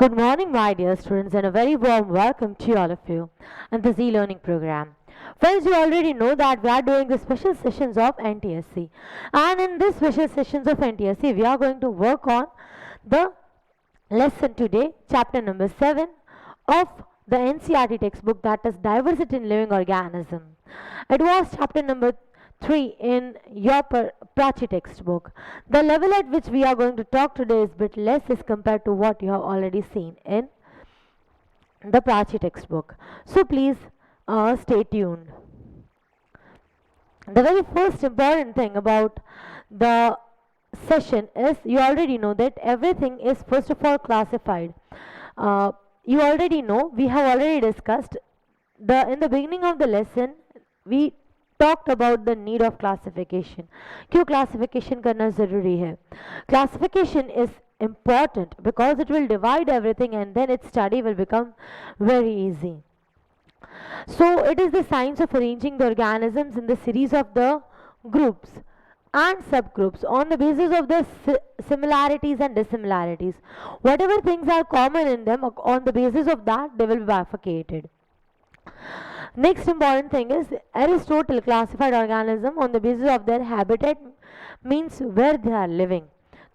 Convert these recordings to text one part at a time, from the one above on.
Good morning, my dear students, and a very warm welcome to all of you in this e-learning program. Friends, you already know that we are doing the special sessions of NTSC, and in this special sessions of NTSC, we are going to work on the lesson today, chapter number 7 of the NCERT textbook, that is Diversity in Living Organism. It was chapter number 3 in your Prachi textbook. The level at which we are going to talk today is a bit less as compared to what you have already seen in the Prachi textbook. So please stay tuned. The very first important thing about the session is you already know that everything is first of all classified. You already know, we have already discussed in the beginning of the lesson we talked about the need of classification. क्यों classification करना ज़रूरी है? Classification is important because it will divide everything and then its study will become very easy. So it is the science of arranging the organisms in the series of the groups and subgroups on the basis of the similarities and dissimilarities. Whatever things are common in them, on the basis of that they will be bifurcated. Next important thing is Aristotle classified organism on the basis of their habitat, means where they are living.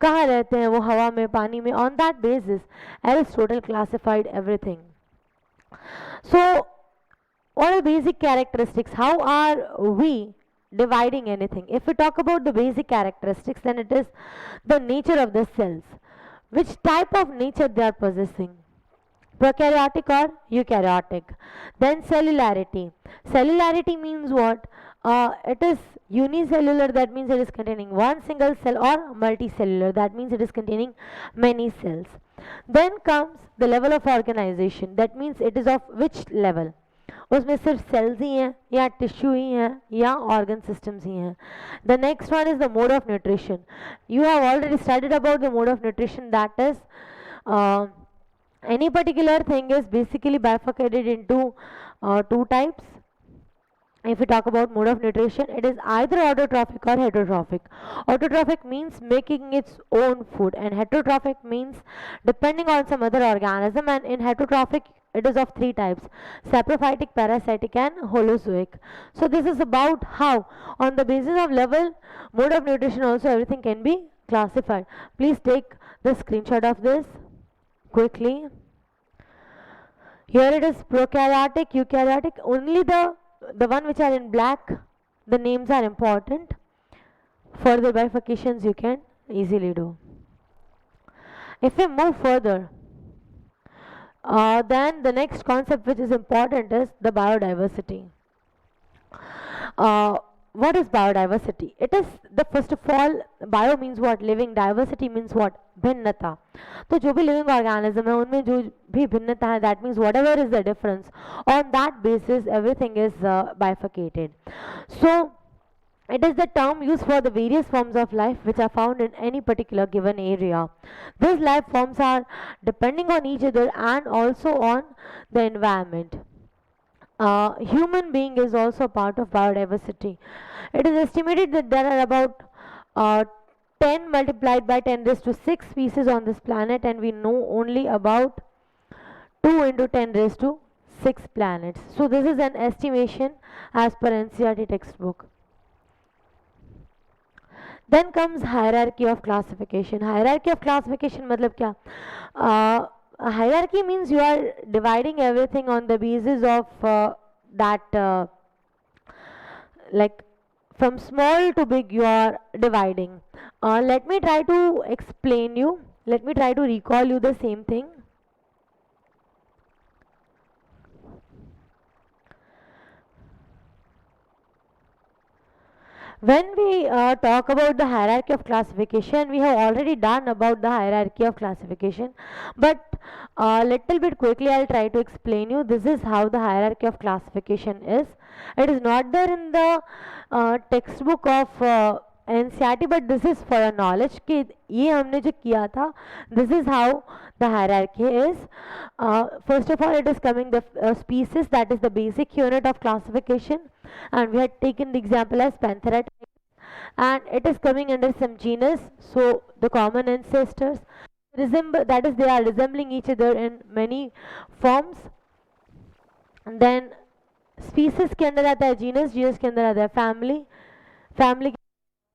कहाँ रहते हैं वो, हवा में, पानी में. On that basis Aristotle classified everything. So what are basic characteristics? How are we dividing anything? If we talk about the basic characteristics, then it is the nature of the cells, which type of nature they are possessing, prokaryotic or eukaryotic. Then cellularity. Cellularity means what? It is unicellular, that means it is containing one single cell, or multicellular, that means it is containing many cells. Then comes the level of organization, that means it is of which level. उसमें सिर्फ sales ही हैं या tissue ही हैं या organ systems ही हैं. The next one is the mode of nutrition. You have already studied about the mode of nutrition, that is any particular thing is basically bifurcated into two types. If we talk about mode of nutrition, it is either autotrophic or heterotrophic. Autotrophic means making its own food, and heterotrophic means depending on some other organism. And in heterotrophic it is of three types: saprophytic, parasitic and holozoic. So this is about how on the basis of level, mode of nutrition, also everything can be classified. Please take the screenshot of this quickly. Here it is prokaryotic, eukaryotic. Only the one which are in black, the names are important. Further bifurcations you can easily do. If we move further, then the next concept which is important is the biodiversity. What is biodiversity? It is the first of all, bio means what? Living. Diversity means what? भिन्नता. तो जो भी living organism है उनमें जो भी भिन्नता है, that means whatever is the difference, on that basis everything is bifurcated. So it is the term used for the various forms of life which are found in any particular given area. These life forms are depending on each other and also on the environment. Human being is also part of biodiversity. It is estimated that there are about 10 multiplied by 10 raised to 6 species on this planet, and we know only about 2 into 10 raised to 6 planets. So this is an estimation as per NCERT textbook. Then comes hierarchy of classification. Hierarchy of classification मतलब क्या? Hierarchy means you are dividing everything on the basis of that like from small to big you are dividing. Let me try to explain you. Let me try to recall you the same thing. When we talk about the hierarchy of classification, we have already done about the hierarchy of classification, but little bit quickly I'll try to explain you. This is how the hierarchy of classification is. It is not there in the textbook of NCERT, but this is for your knowledge कि ये हमने जो किया था. This is how the hierarchy is. First of all, it is coming the species, that is the basic unit of classification, and we had taken the example as Panthera type, and it is coming under some genus, so the common ancestors. resemble, that is they are resembling each other in many forms. And then species के अंदर आता है genus, genus के अंदर आता है family, family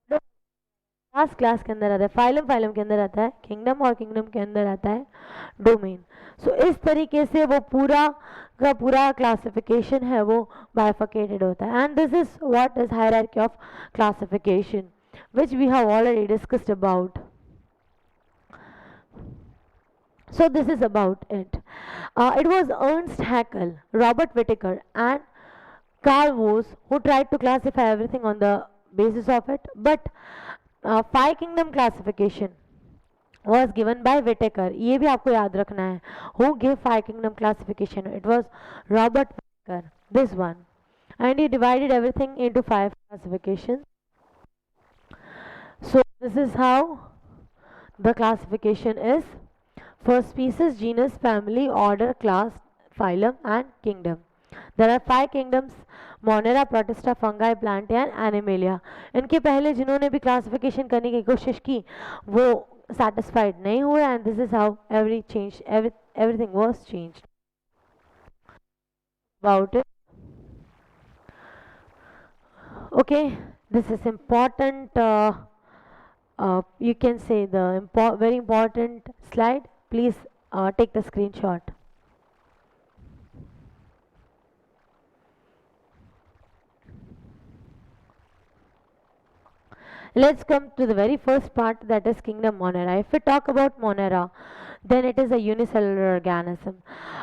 class, class के अंदर आता है फाइलम, फाइलम के अंदर आता है किंगडम और किंगडम के अंदर आता है डोमेन. सो इस तरीके से वो पूरा का पूरा क्लासिफिकेशन है वो बाइफर्केटेड होता है. And this is what is hierarchy of classification which we have already discussed about. So this is about it. It was Ernst Haeckel, Robert Whittaker and Carl Woese who tried to classify everything on the basis of it, but five kingdom classification was given by Whittaker. ये भी आपको याद रखना है. Who gave five kingdom classification? It was Robert Whittaker, this one, and he divided everything into five classifications. So this is how the classification is for species, genus, family, order, class, phylum and kingdom. There are five kingdoms: Monera, Protista, Fungi, Plantae and Animalia. इनके पहले जिन्होंने भी classification करने की कोशिश की वो satisfied नहीं हुए, and this is how everything was changed about it. Okay, this is important. You can say the very important slide. Please take the screenshot. Let's come to the very first part, that is kingdom Monera. If we talk about Monera, then it is a unicellular organism.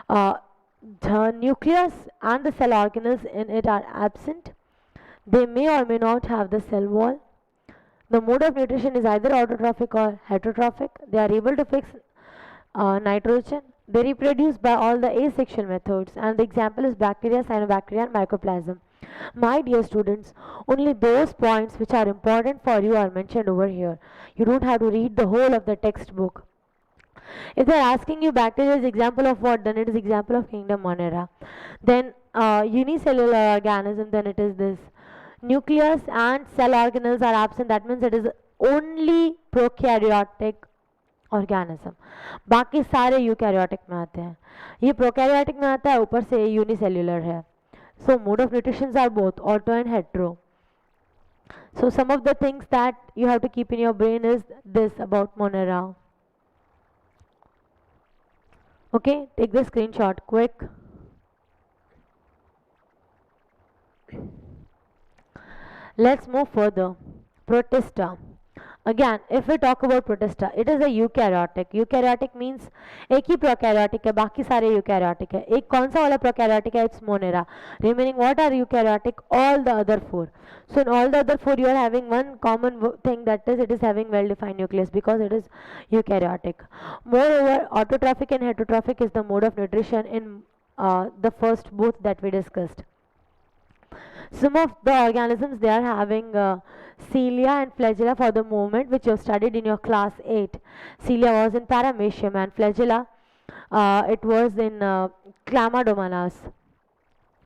The nucleus and the cell organelles in it are absent. They may or may not have the cell wall. The mode of nutrition is either autotrophic or heterotrophic. They are able to fix nitrogen. They reproduce by all the asexual methods, and the example is bacteria, cyanobacteria and mycoplasm. My dear students, only those points which are important for you are mentioned over here. You don't have to read the whole of the textbook. If they are asking you bacteria is example of what, then it is example of kingdom Monera. Then unicellular organism, then it is this. Nucleus and cell organelles are absent, that means it is only prokaryotic organism. बाकी सारे eukaryotic में आते हैं. ये prokaryotic में आता है, ऊपर से यूनिसेल्युलर है. So mode of nutritions are both auto and hetero. So some of the things that you have to keep in your brain is this about Monera. Okay, take the screenshot quick. Let's move further. Protista. Again, if we talk about Protista, it is a eukaryotic. Eukaryotic means एक ही prokaryotic है, बाकी सारे eukaryotic है. एक कौन सा वाला prokaryotic है? It's Monera. Remaining what are eukaryotic? All the other four. So in all the other four, you are having one common thing, that is it is having well-defined nucleus because it is eukaryotic. Moreover, autotrophic and heterotrophic is the mode of nutrition in the first both that we discussed. Some of the organisms, they are having cilia and flagella for the movement, which you have studied in your class 8. Cilia was in Paramecium and flagella it was in Chlamydomonas.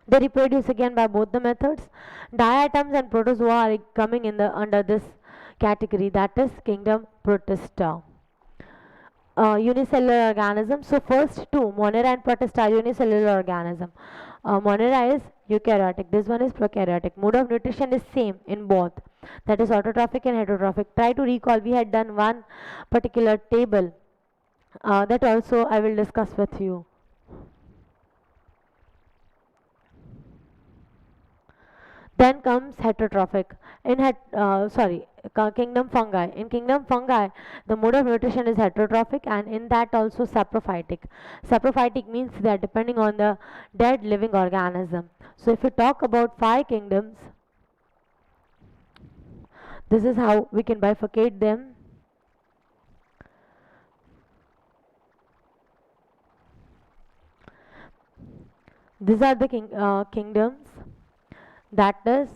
They reproduce again by both the methods. Diatoms and protozoa are coming in the under this category, that is kingdom Protista. Unicellular organism. So first two, Monera and Protista, are unicellular organism. Monera is eukaryotic, this one is prokaryotic. Mode of nutrition is same in both, that is autotrophic and heterotrophic. Try to recall, we had done one particular table that also I will discuss with you. Then comes heterotrophic. In kingdom fungi. In kingdom fungi, the mode of nutrition is heterotrophic, and in that also saprophytic. Saprophytic means they are depending on the dead living organism. So if we talk about five kingdoms, this is how we can bifurcate them. These are the kingdoms, that is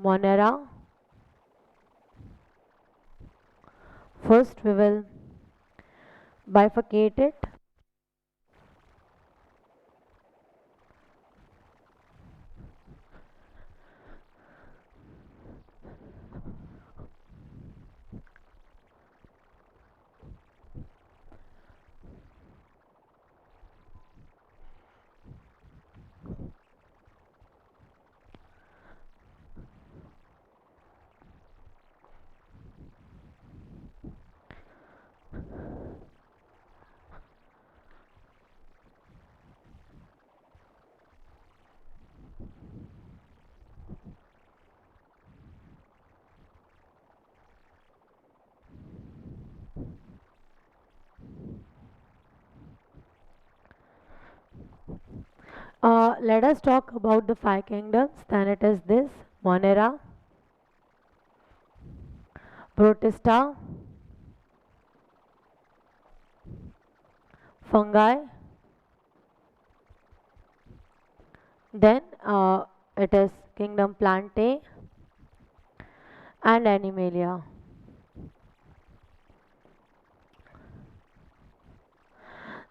Monera. First we will bifurcate it. Let us talk about the five kingdoms. Then it is this: Monera, Protista, fungi, then it is kingdom Plantae and Animalia.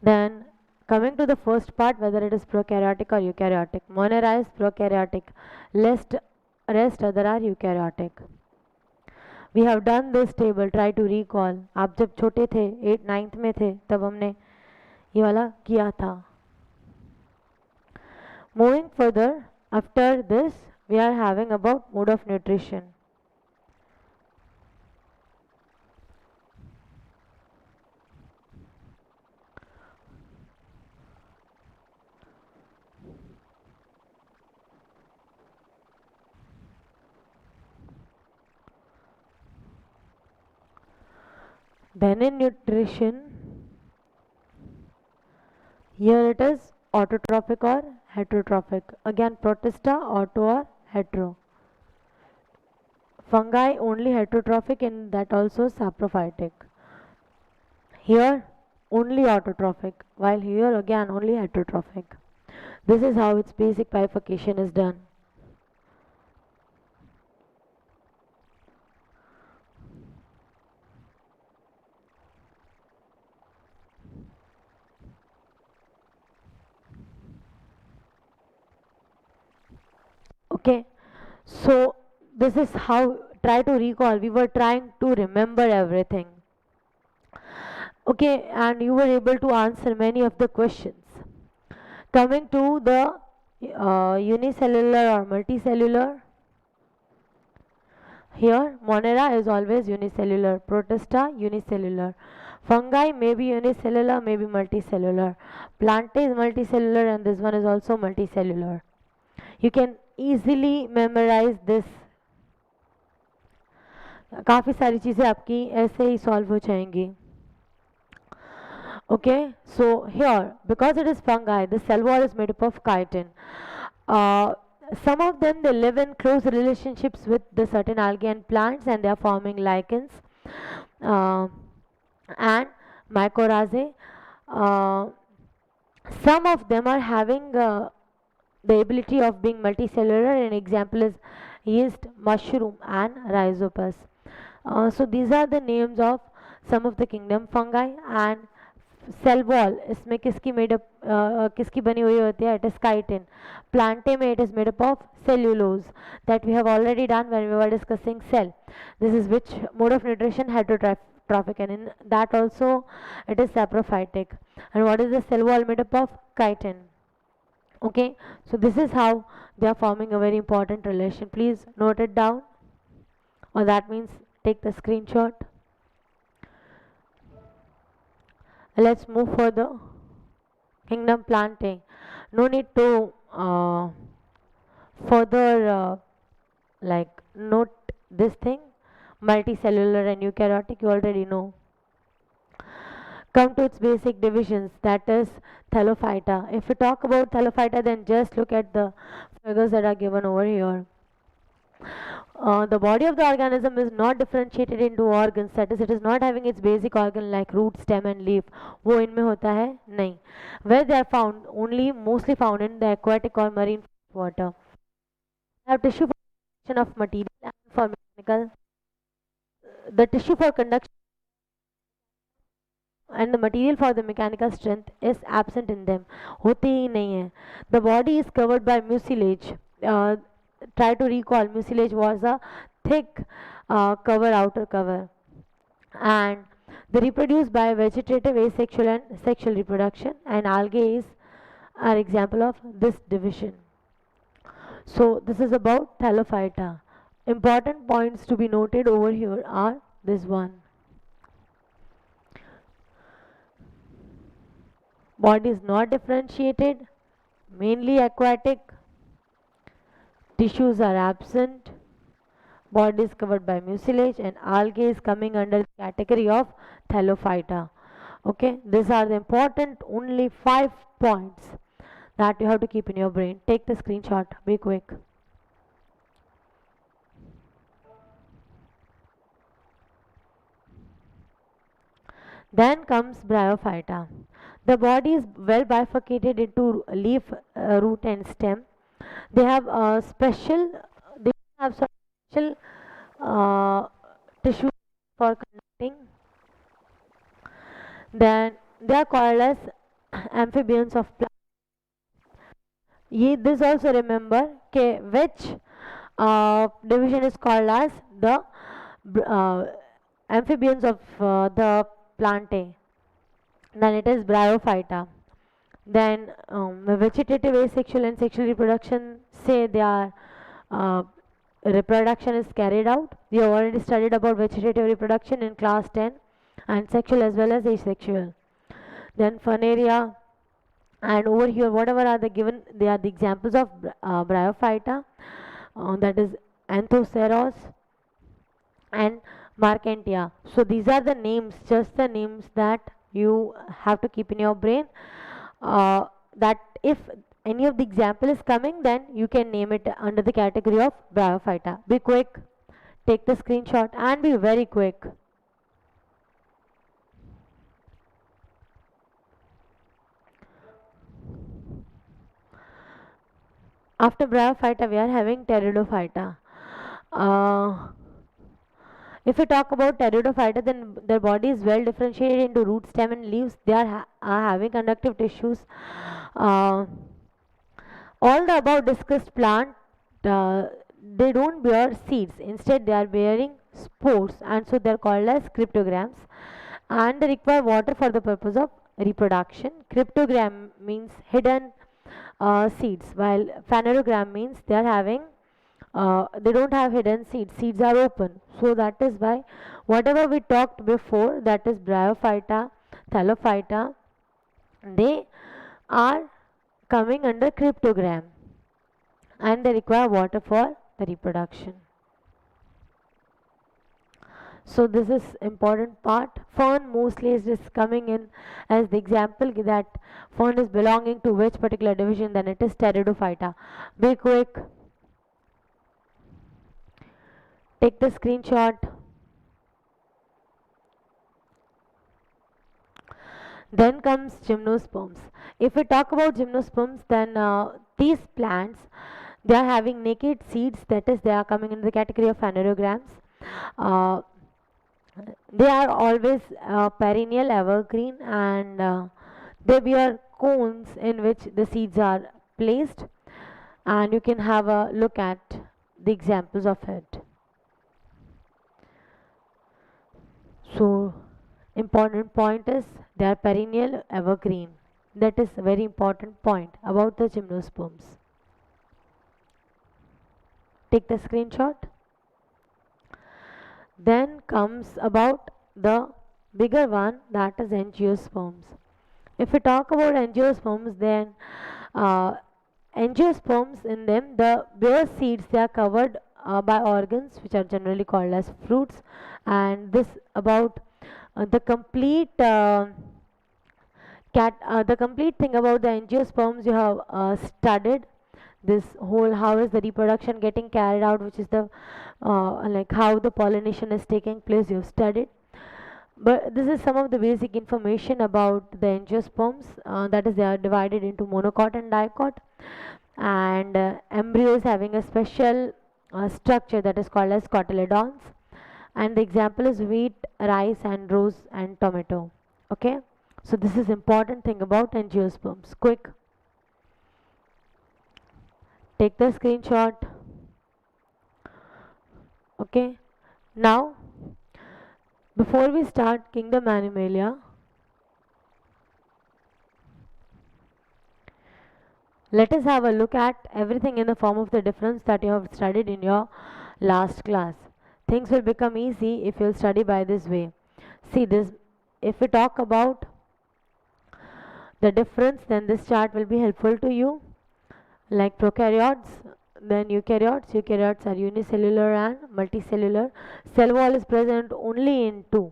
Then coming to the first part, whether it is prokaryotic or eukaryotic. Monera is prokaryotic, rest other are eukaryotic. We have done this table, try to recall. आप जब छोटे थे 8 9th में थे तब हमने ये वाला किया था. Moving further, after this we are having about mode of nutrition. Then in nutrition, here it is autotrophic or heterotrophic. Again Protista, auto or hetero. Fungi only heterotrophic, and that also saprophytic. Here only autotrophic, while here again only heterotrophic. This is how its basic bifurcation is done. Okay, so this is how, try to recall, we were trying to remember everything. Okay, and you were able to answer many of the questions. Coming to the unicellular or multicellular, here Monera is always unicellular, Protista unicellular. Fungi may be unicellular, may be multicellular. Plantae is multicellular, and this one is also multicellular. You can easily memorize this. काफ़ी सारी चीज़ें आपकी ऐसे ही solve हो जाएंगी. Okay, so here, because it is fungi, the cell wall is made up of chitin. Some of them, they live in close relationships with the certain algae and plants, and they are forming lichens and mycorrhizae. Some of them are having the ability of being multicellular. An example is yeast, mushroom and rhizopus. So these are the names of some of the kingdom fungi. And cell wall इसमें किसकी made up किसकी बनी हुई होती है? It is chitin. Plantae में it is made up of cellulose that we have already done when we were discussing cell. This is which mode of nutrition? Heterotrophic, and in that also it is saprophytic. And what is the cell wall made up of? Chitin. Okay, so this is how they are forming a very important relation. Please note it down, or that means take the screenshot. Let's move further. Kingdom Plantae. No need to further like note this thing. Multicellular and eukaryotic, you already know. Come to its basic divisions, that is Thallophyta. If we talk about Thallophyta, then just look at the figures that are given over here. The body of the organism is not differentiated into organs, that is, it is not having its basic organ like root, stem and leaf. वो इनमें होता है नहीं. Where they are found, only mostly found in the aquatic or marine water. Have tissue for conduction of material and for mechanical. The tissue for conduction and the material for the mechanical strength is absent in them. होते ही नहीं है. The body is covered by mucilage. Try to recall, mucilage was a thick cover, outer cover, and they reproduce by vegetative, asexual and sexual reproduction, and algae is an example of this division. So this is about Thallophyta. Important points to be noted over here are this one. Body is not differentiated, mainly aquatic. Tissues are absent, body is covered by mucilage, and algae is coming under the category of Thallophyta. Okay, these are the important only 5 points. that you have to keep in your brain. Take the screenshot, be quick. Then comes Bryophyta. The body is well bifurcated into leaf, root, and stem. They have they have some special uh, tissue for conducting. Then they are called as amphibians of plant. This also remember which division is called as the uh, amphibians of the plantae. Then it is Bryophyta. Then vegetative, asexual, and sexual reproduction say they are uh, reproduction is carried out. We have already studied about vegetative reproduction in class 10, and sexual as well as asexual. Then Funaria, and over here whatever are the given, they are the examples of Bryophyta, that is Anthoceros and Marcantia. So these are the names, just the names that you have to keep in your brain. That if any of the example is coming, then you can name it under the category of Bryophyta. Be quick, take the screenshot and be very quick. After Bryophyta, we are having Pteridophyta. Uh, if we talk about Pteridophyta, then their body is well differentiated into root, stem, and leaves. They are having conductive tissues. Uh, all the above discussed plant, uh, they don't bear seeds. Instead, they are bearing spores, and so they are called as cryptograms. And they require water for the purpose of reproduction. Cryptogram means hidden seeds, while phanerogram means they are having they don't have hidden seeds. Seeds are open. So that is why whatever we talked before, that is Bryophyta, Thallophyta, they are coming under cryptogram, and they require water for the reproduction. So this is important part. Fern mostly is just coming in as the example that fern is belonging to which particular division, then it is Pteridophyta. Be quick, take the screenshot. Then comes gymnosperms. If we talk about gymnosperms, then these plants, they are having naked seeds, that is they are coming into the category of phanerograms. Uh, they are always perennial evergreen, and they bear cones in which the seeds are placed, and you can have a look at the examples of it. So important point is they are perennial evergreen. That is a very important point about the gymnosperms. Take the screenshot. Then comes about the bigger one, that is angiosperms. If we talk about angiosperms, then uh, angiosperms, in them the bare seeds, they are covered by organs which are generally called as fruits, and this about the complete the complete thing about the angiosperms you have studied. This whole how is the reproduction getting carried out, which is the like how the pollination is taking place, you've studied. But this is some of the basic information about the angiosperms, that is they are divided into monocot and dicot, and embryo is having a special structure that is called as cotyledons, and the example is wheat, rice, and rose and tomato. Okay, so this is important thing about angiosperms. Quick, take the screenshot. Okay, now before we start kingdom animalia, let us have a look at everything in the form of the difference that you have studied in your last class. Things will become easy if you study by this way. See this, if we talk about the difference, then this chart will be helpful to you. Like prokaryotes, then eukaryotes are unicellular and multicellular. Cell wall is present only in two,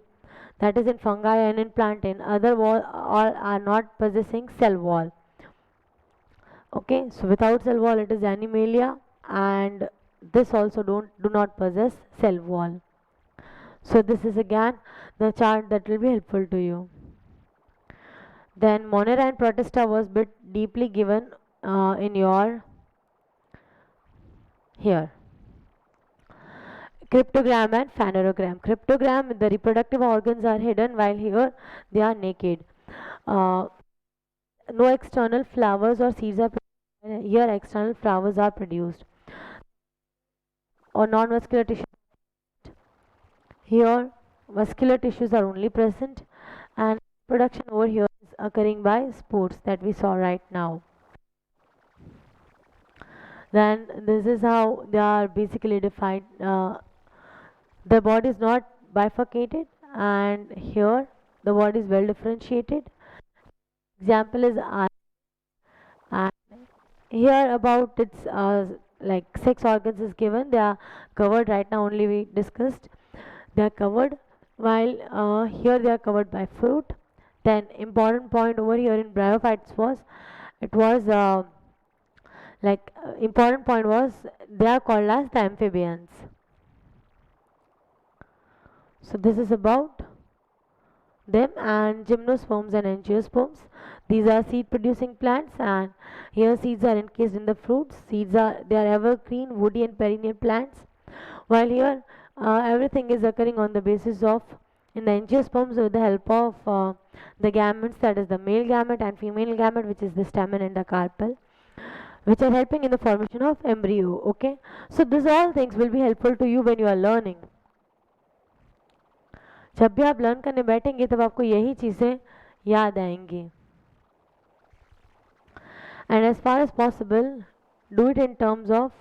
that is in fungi and in plantain. Other wall all are not possessing cell wall. Okay, so without cell wall it is animalia, and this also do not possess cell wall. So this is again the chart that will be helpful to you. Then Monera and Protista was bit deeply given in your here. Cryptogram and phanerogram. Cryptogram, the reproductive organs are hidden, while here they are naked. Uh, no external flowers or seeds are produced. Here external flowers are produced. Or non-vascular tissue. Here vascular tissues are only present, and production over here is occurring by spores that we saw right now. Then this is how they are basically defined. The body is not bifurcated, and here the body is well differentiated. Example is eye, and here about its like sex organs is given. They are covered right now, only we discussed. They are covered, while here they are covered by fruit. Then important point over here in bryophytes was, it was important point was they are called as the amphibians. So this is about them. And gymnosperms and angiosperms, these are seed producing plants, and here seeds are encased in the fruits. Seeds are, they are evergreen, woody and perennial plants, while here everything is occurring on the basis of, in the angiosperms, with the help of the gametes, that is the male gamete and female gamete, which is the stamen and the carpel, which are helping in the formation of embryo. Okay, so these all things will be helpful to you when you are learning. जब भी आप learn करने बैठेंगे तब आपको यही चीज़ें याद आएंगी. And as far as possible, do it in terms of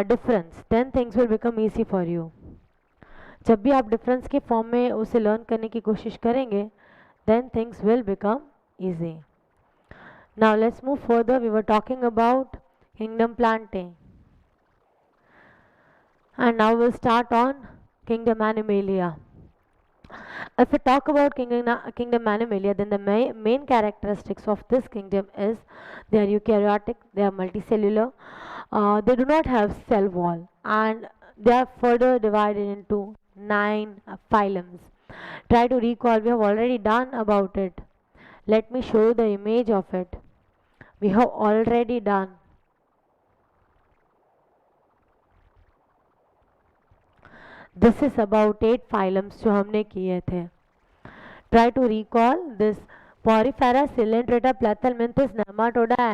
difference, then things will become easy for you. जब भी आप डिफरेंस के फॉर्म में उसे लर्न करने की कोशिश करेंगे, then things will become easy. Now let's move further. We were talking about kingdom planting, and now we'll start on kingdom Animalia. If we talk about kingdom Animalia, then the main characteristics of this kingdom is they are eukaryotic, they are multicellular, they do not have cell wall, and they are further divided into 9 phylums. Try to recall, we have already done about it. Let me show you the image of it. We have already done. This is about 8 phylums जो हमने किए थे. Try to recall this: Porifera, Coelenterata, Plathelminthes, Nematoda,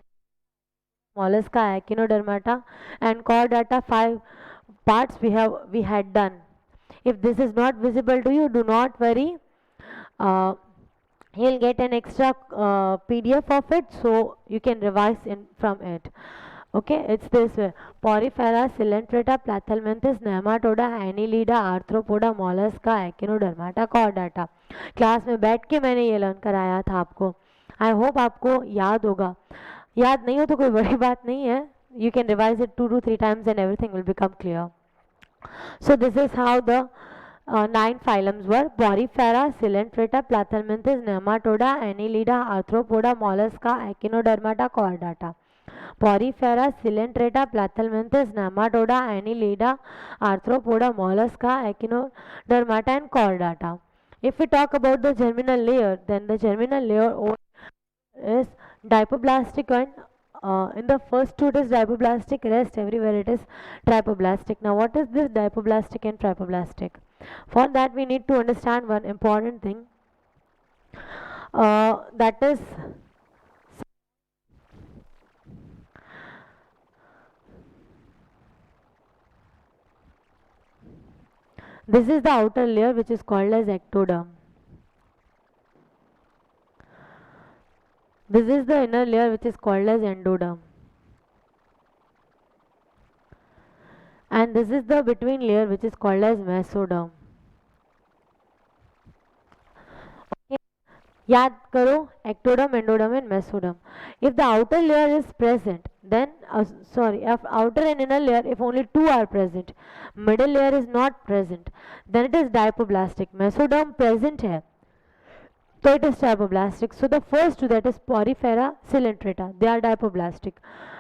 Mollusca, Echinodermata, and Chordata. 5 parts we had done. If this is not visible to you, do not worry. You'll get an extra PDF of it, so you can revise from it. Okay, it's this way: Porifera, Coelenterata, Plathelminthes, Nematoda, Annelida, Arthropoda, Mollusca, Echinodermata, Chordata. Class में बैठ के मैंने ये learn कराया था आपको. I hope आपको याद होगा. याद नहीं हो तो कोई बड़ी बात नहीं है. You can revise it 2 to 3 times and everything will become clear. So this is how the 9 phylums were: Porifera, Coelenterata, Plathelminthes, Nematoda, Annelida, Arthropoda, Mollusca, Echinodermata, Chordata. Porifera, Coelenterata, Plathelminthes, Nematoda, Annelida, Arthropoda, Mollusca, Echinodermata, and Chordata. If we talk about the germinal layer, then the germinal layer is dipoblastic, and in the first two it is dipoblastic, rest everywhere it is tripoblastic. Now what is this dipoblastic and tripoblastic? For that we need to understand one important thing, that is this is the outer layer, which is called as ectoderm. This is the inner layer, which is called as endoderm. And this is the between layer, which is called as mesoderm. Okay. याद करो, ectoderm, endoderm and mesoderm. If the outer layer is present, then if outer and inner layer, if only 2 are present, middle layer is not present, then it is dipoblastic. Mesoderm present है So it is dipoblastic. So the first two, that is Porifera, Coelenterata, they are dipoblastic.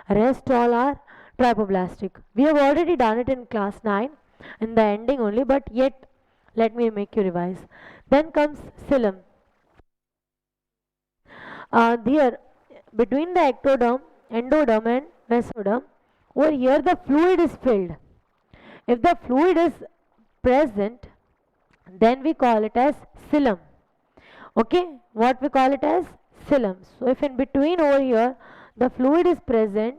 Rest all are tripoblastic. We have already done it in class 9 in the ending only, but yet let me make you revise. Then comes xylem. There, between the ectoderm, endoderm and mesoderm, over here the fluid is filled. If the fluid is present, then we call it as xylem. Okay, what we call it as xylem. So if in between over here the fluid is present,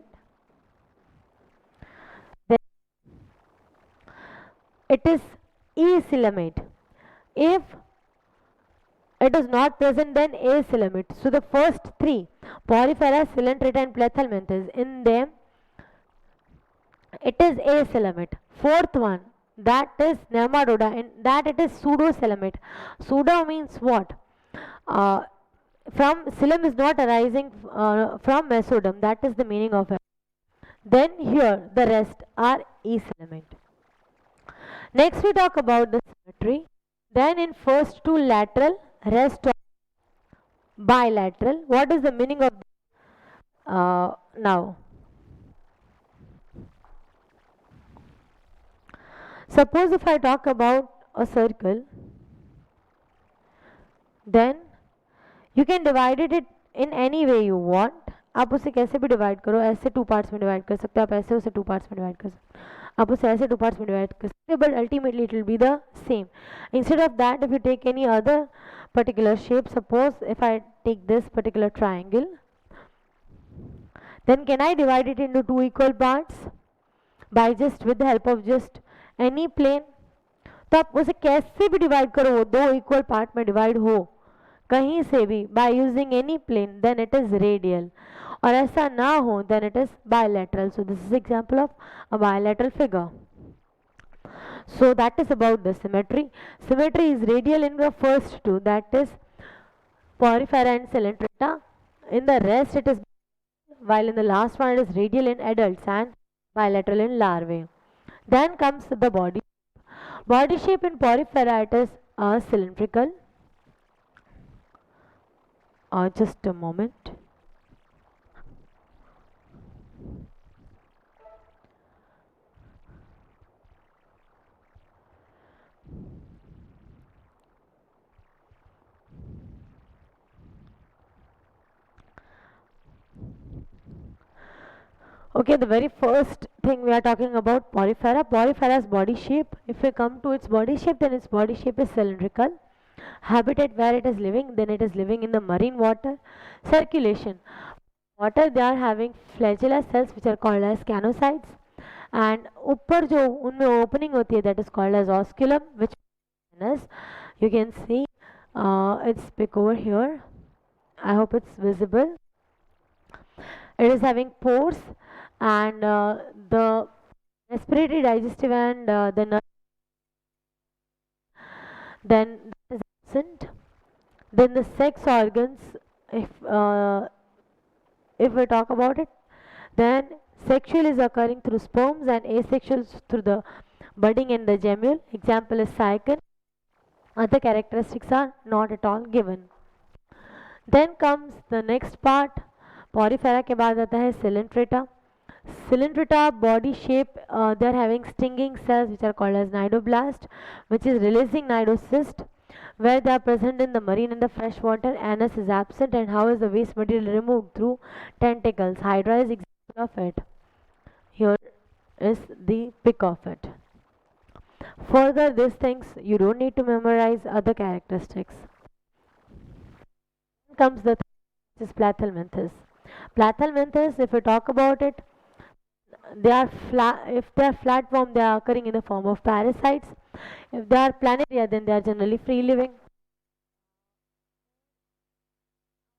then it is E-xylemate. If it is not present, then A-xylemate. So the first three, Porifera, Coelenterata and Plethelminthes, in them it is A-xylemate. Fourth one, that is Nematoda, in that it is pseudo-xylemate. Pseudo means what? From xylem is not arising from mesoderm, that is the meaning of it. Then here the rest are E-xylemate. Next we talk about the symmetry. Then in first two lateral, rest of bilateral. What is the meaning of now? Suppose if I talk about a circle, then you can divide it in any way you want. आप उसे कैसे भी divide करो, ऐसे two parts में divide कर सकते हो, आप ऐसे उसे टू पार्ट्स में डिवाइड कर सकते हो, आप उसे ऐसे टू पार्ट्स में डिवाइड कर सकते हो, but ultimately it will be the same. Instead of that, if you take any other particular shape, suppose if I take this particular triangle, then can I divide it into two equal parts by just with the help of just any plane? तो आप उसे कैसे भी divide करो, वो दो equal part में divide हो कहीं से भी by using any plane, then it is radial. और ऐसा ना हो, then it is bilateral. So this is example of a bilateral figure. So that is about the symmetry. Symmetry is radial in the first two, that is Porifera and Coelenterata. In the rest it is, while in the last one it is radial in adults and bilateral in larvae. Then comes the body. Body shape in Porifera, it is cylindrical. Just a moment. Okay, the very first thing we are talking about Porifera. Porifera's body shape. If we come to its body shape, then its body shape is cylindrical. Habitat where it is living, then it is living in the marine water. Circulation. Water, they are having flagella cells which are called as canocytes. And ऊपर जो उनमें opening होती है, that is called as osculum, which is, you can see its pic over here. I hope it's visible. It is having pores, and the respiratory, digestive and the nerve, then that is absent. Then the sex organs, if we talk about it, then sexual is occurring through sperms and asexual through the budding and the gemule. Example is cycon. Other characteristics are not at all given. Then comes the next part. Porifera के बाद आता है Coelenterata. Coelenterata body shape, they are having stinging cells which are called as cnidoblast, which is releasing cnidocyst, where they are present in the marine and the fresh water. Anus is absent, and how is the waste material removed? Through tentacles. Hydra is example of it. Here is the pic of it. Further, these things you don't need to memorize other characteristics. Then comes the third, which is Plethelminthes. Plethelminthes, if we talk about it, they are flat. If they are flat form, they are occurring in the form of parasites. If they are planaria, then they are generally free living.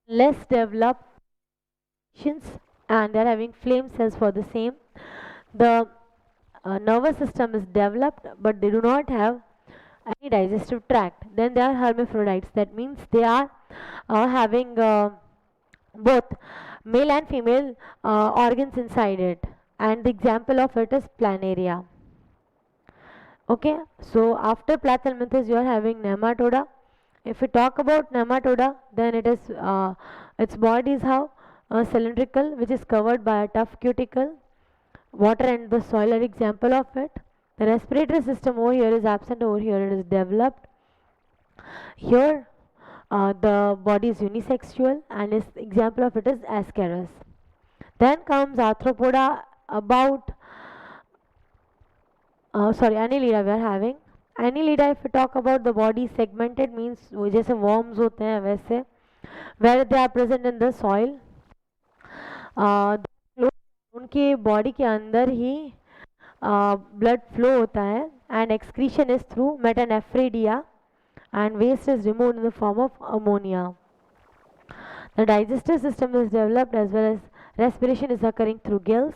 Less developed and they are having flame cells for the same. The nervous system is developed, but they do not have any digestive tract. Then they are hermaphrodites. That means they are having both male and female organs inside it. And the example of it is planaria. Okay, so after Plethelminthes, you are having Nematoda, If we talk about nematoda, then it is its body is how cylindrical, which is covered by a tough cuticle. Water and the soil are example of it. The respiratory system over here is absent, over here it is developed. Here the body is unisexual, and is example of it is Ascaris. Then comes Arthropoda. About Annelida we are having. Annelida, if we talk about the body segmented, means वो जैसे worms होते हैं वैसे, where they are present in the soil. उनके body के अंदर ही blood flow होता है, and excretion is through metanephridia, and waste is removed in the form of ammonia. The digestive system is developed as well as respiration is occurring through gills.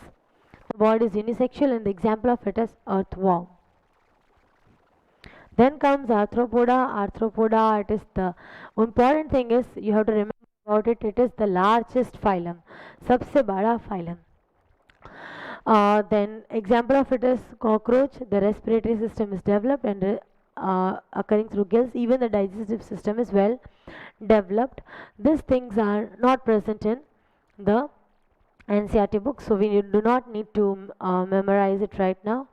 The body is unisexual, and the example of it is earthworm. Then comes arthropoda. Arthropoda, it is the important thing is you have to remember about it. It is the largest phylum, सबसे बड़ा phylum. Then example of it is cockroach. The respiratory system is developed and occurring through gills. Even the digestive system is well developed. These things are not present in the NCERT book, so we do not need to memorize it right now.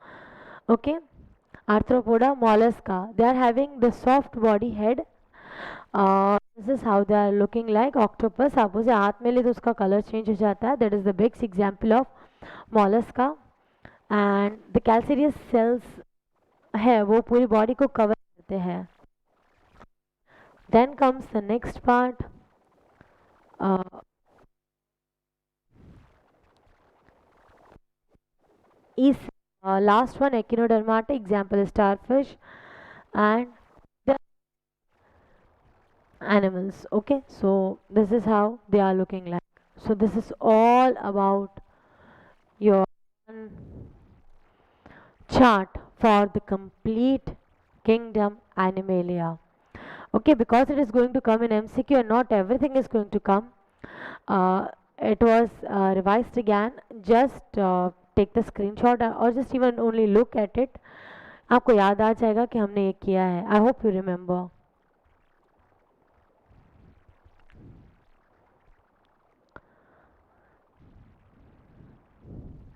Okay. Arthropoda, mollusca. They are having the soft body head. This is how they are looking like. Octopus, आप उसे हाथ में ले तो उसका colour change हो जाता है. That is the big example of mollusca. And the calcareous cells है वो पूरी body को cover करते हैं. Then comes the next part. Is last one, echinodermata. Example is starfish and the animals. Okay, so this is how they are looking like. So this is all about your chart for the complete kingdom Animalia. Okay, because it is going to come in MCQ and not everything is going to come. It was revised again. Just take the screenshot or just even only look at it. आपको याद आ जाएगा कि हमने ये किया है. I hope you remember.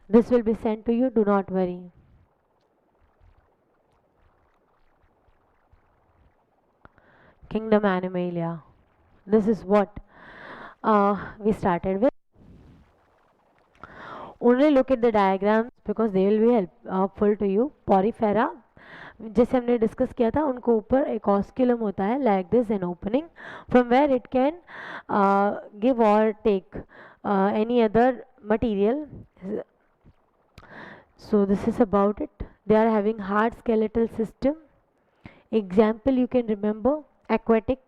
This will be sent to you, do not worry. Kingdom Animalia. This is what we started with. Only look at the diagrams because they will be helpful to you. Porifera, जैसे हमने discuss किया था, उनको ऊपर एक osculum होता है like this, an opening from where it can give or take any other material. So this is about it. They are having hard skeletal system. Example you can remember, aquatic.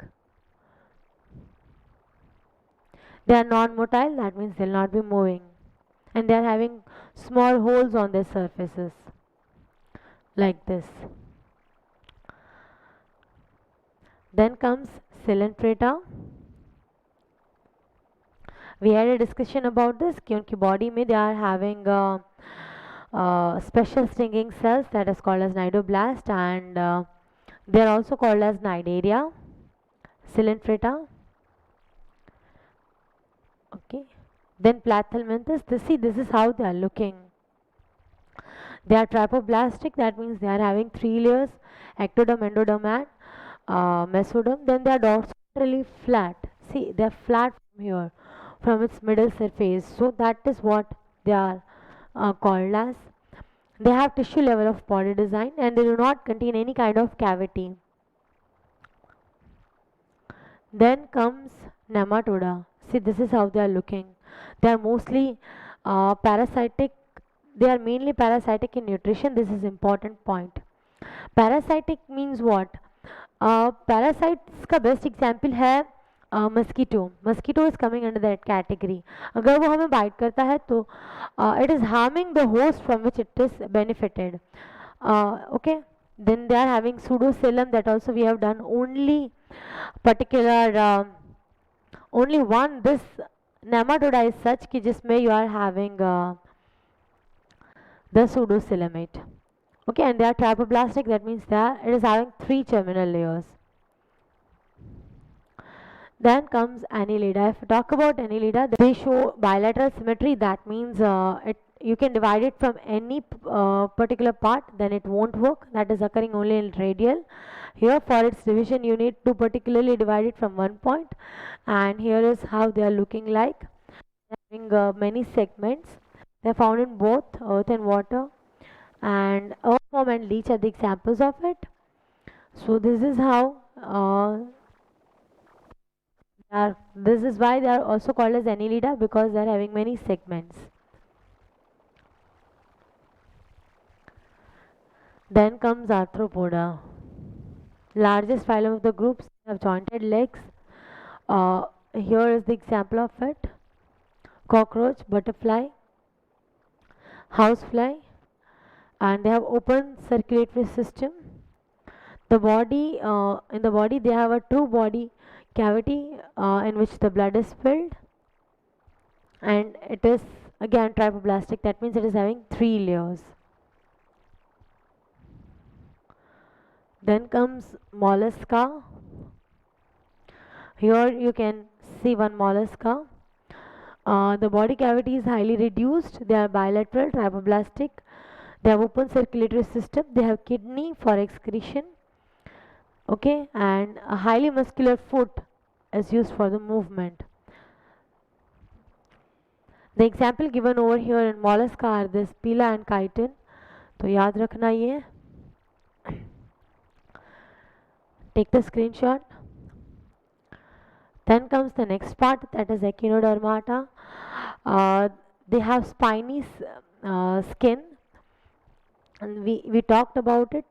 They are non-motile, that means they will not be moving. And they are having small holes on their surfaces like this. Then comes Coelenterata. We had a discussion about this कि उनकी body में they are having special stinging cells that is called as cnidoblast, and they are also called as cnidaria. Coelenterata. Okay. Then Plathelminthes. This is how they are looking. They are trypoblastic, that means they are having 3 layers: ectoderm, endoderm and mesoderm. Then they are dorsally flat. See, they are flat from here, from its middle surface. So that is what they are called as. They have tissue level of body design and they do not contain any kind of cavity. Then comes nematoda. See, this is how they are looking. They are mostly parasitic. They are mainly parasitic in nutrition. This is important point. Parasitic means what? Parasites का best example है mosquito. Mosquito is coming under that category. अगर वो हमें bite करता है तो it is harming the host from which it is benefited. Okay. Then they are having pseudocoelom, that also we have done. Only particular only one this nematoda is such कि जिसमें you are having the pseudocoelomate. Okay, and they are trypoblastic, that means it is having 3 terminal layers. Then comes annelida. If we talk about annelida, they show bilateral symmetry. That means you can divide it from any particular part, then it won't work. That is occurring only in radial. Here for its division you need to particularly divide it from one point, and here is how they are looking like. Having many segments. They are found in both earth and water, and earthworm and leech are the examples of it. So this is how this is why they are also called as annelida, because they are having many segments. Then comes arthropoda. Largest phylum of the groups have jointed legs. Here is the example of it: cockroach, butterfly, housefly, and they have open circulatory system. The body, in the body, they have a true body cavity in which the blood is filled, and it is again trypoblastic. That means it is having 3 layers. Then comes mollusca. Here you can see one mollusca. The body cavity is highly reduced. They are bilateral, trypoblastic. They have open circulatory system. They have kidney for excretion. Okay, and a highly muscular foot is used for the movement. The example given over here in mollusca are this Pila and chitin. तो याद रखना ये. Take the screenshot. Then comes the next part, that is echinodermata. They have spiny skin, and we talked about it.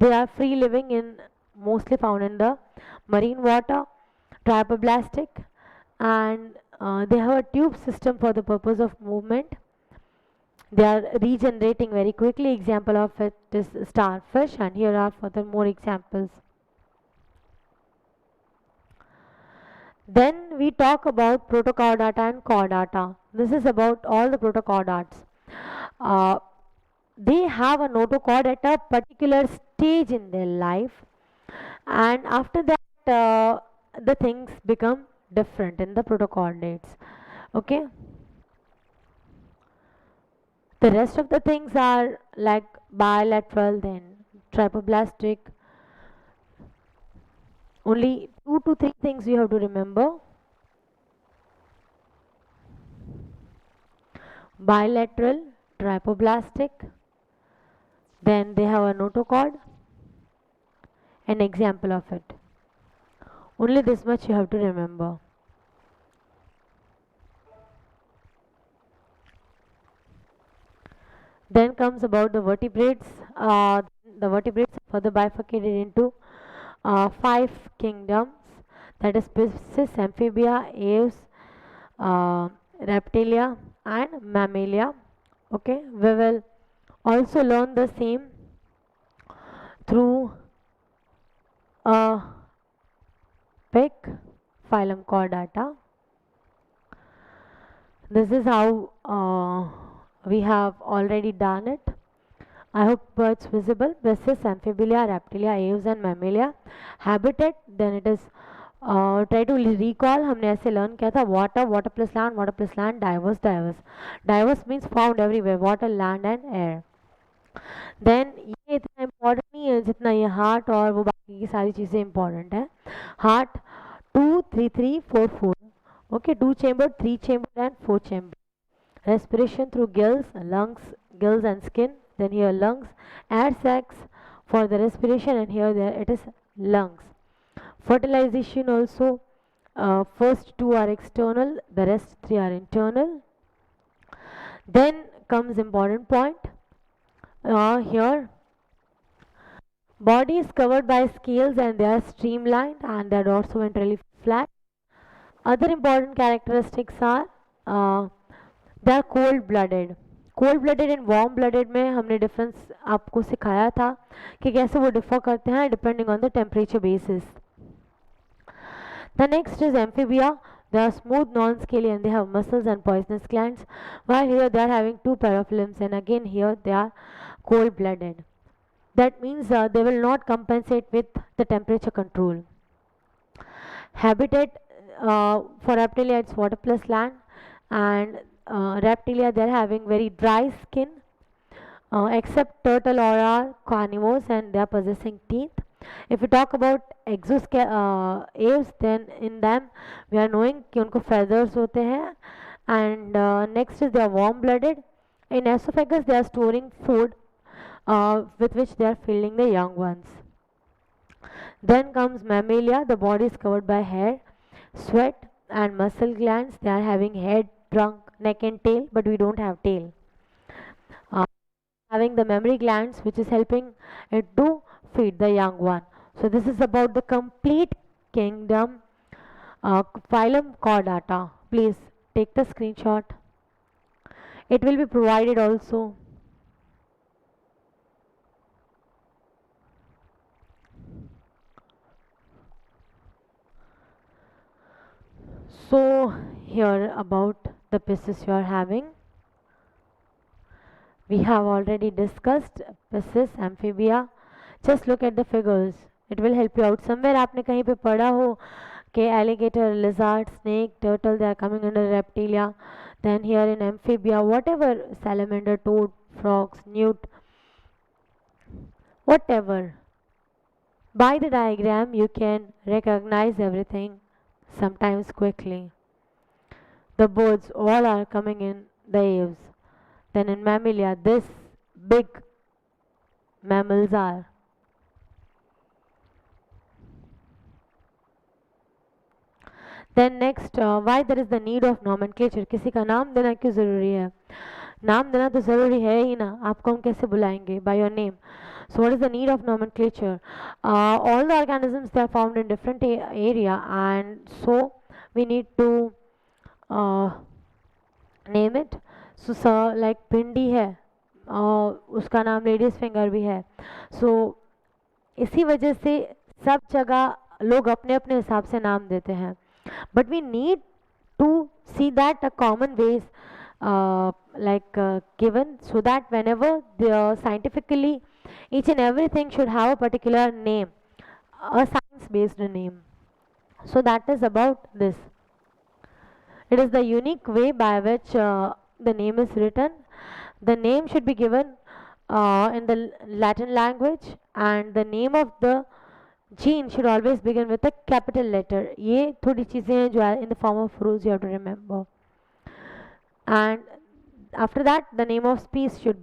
They are free living in, mostly found in the marine water, trypoblastic, and they have a tube system for the purpose of movement. They are regenerating very quickly. Example of it is starfish, and here are further more examples. Then we talk about protochordata and chordata. This is about all the protochordates. They have a notochord at a particular stage in their life, and after that the things become different in the protochordates. Okay, the rest of the things are like bilateral, then trypoblastic. Only 2 to 3 things you have to remember: bilateral, trypoblastic, then they have a notochord, an example of it. Only this much you have to remember. Then comes about the vertebrates. The vertebrates are further bifurcated into 5 kingdoms, that is species, amphibia, aves, reptilia, and mammalia. Okay, we will also learn the same through a pic, phylum chordata. This is how we have already done it. I hope it's visible. Species, amphibia, reptilia, aves and mammalia. Habitat, then it is try to recall, हमने ऐसे learn किया था: water, water plus land, diverse, diverse. Diverse means found everywhere, water, land and air. Then ये इतना important नहीं है जितना ये heart और वो बाकी की सारी चीज़ें important है. Heart 2, 3, 3, 4, 4. Okay, 2 chamber, 3 chamber and 4 chamber. Respiration through gills, lungs, gills and skin. Then here lungs, air sacs for the respiration, and here there it is lungs. Fertilization also, first 2 are external, the rest 3 are internal. Then comes important point. Here body is covered by scales and they are streamlined and they are dorsoventrally flat. Other important characteristics are they are cold blooded. Cold blooded and warm blooded में हमने difference आपको सिखाया था कि कैसे वो differ करते हैं depending on the temperature basis. The next is amphibia. They are smooth, non-scaly, and they have muscles and poisonous glands. While here they are having 2 pair of limbs, and again here they are cold-blooded. That means they will not compensate with the temperature control. Habitat for reptilia it's water plus land, and reptilia they're having very dry skin, except turtle or are carnivores and they are possessing teeth. If we talk about aves, then in them we are knowing कि उनको feathers होते हैं, and next is they are warm blooded. In esophagus they are storing food with which they are feeding the young ones. Then comes mammalia. The body is covered by hair, sweat, and muscle glands. They are having head, trunk, neck, and tail, but we don't have tail. Uh, Having the mammary glands, which is helping it to feed the young one. So this is about the complete kingdom, phylum Chordata. Please take the screenshot. It will be provided also. So here about the pieces you are having. We have already discussed piscis, amphibia. Just look at the figures. It will help you out. Somewhere आपने कहीं पे पढ़ा हो कि alligator, lizard, snake, turtle they are coming under reptilia. Then here in amphibia, whatever salamander, toad, frogs, newt, whatever. By the diagram you can recognize everything sometimes quickly. The birds all are coming in the aves. Then in mammalia, this big mammals are. Then next, why there is the need of nomenclature? किसी का नाम देना क्यों ज़रूरी है? नाम देना तो ज़रूरी है ही ना. आपको हम कैसे बुलाएंगे? By your name. So what is the need of nomenclature? All the organisms they are found in different area, and so we need to name it. So like भिंडी है, उसका नाम लेडीज फिंगर भी है. So इसी वजह से सब जगह लोग अपने अपने हिसाब से नाम देते हैं. But we need to see that a common ways given, so that whenever the scientifically each and everything should have a particular name, a science based name. So that is about this. It is the unique way by which the name is written. The name should be given in the Latin language, and the name of the gene should always begin with a capital letter. ये थोड़ी चीज़ें हैं जो in the form of rules you have to remember. And after that, the name of species should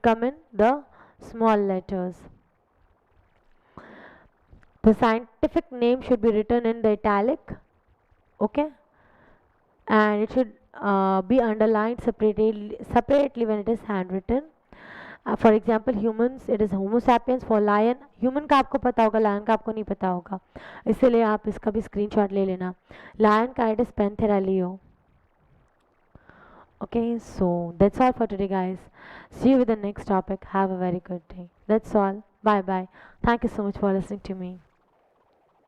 come in the small letters. The scientific name should be written in the italic, okay, and it should be underlined separately when it is handwritten. For example, humans, it is Homo sapiens. For lion, human का आपको पता होगा, lion का आपको नहीं पता होगा, इसलिए आप इसका भी screenshot ले लेना. Lion का it is Panthera leo. Okay, so that's all for today, guys. See you with the next topic. Have a very good day. That's all. Bye bye. Thank you so much for listening to me.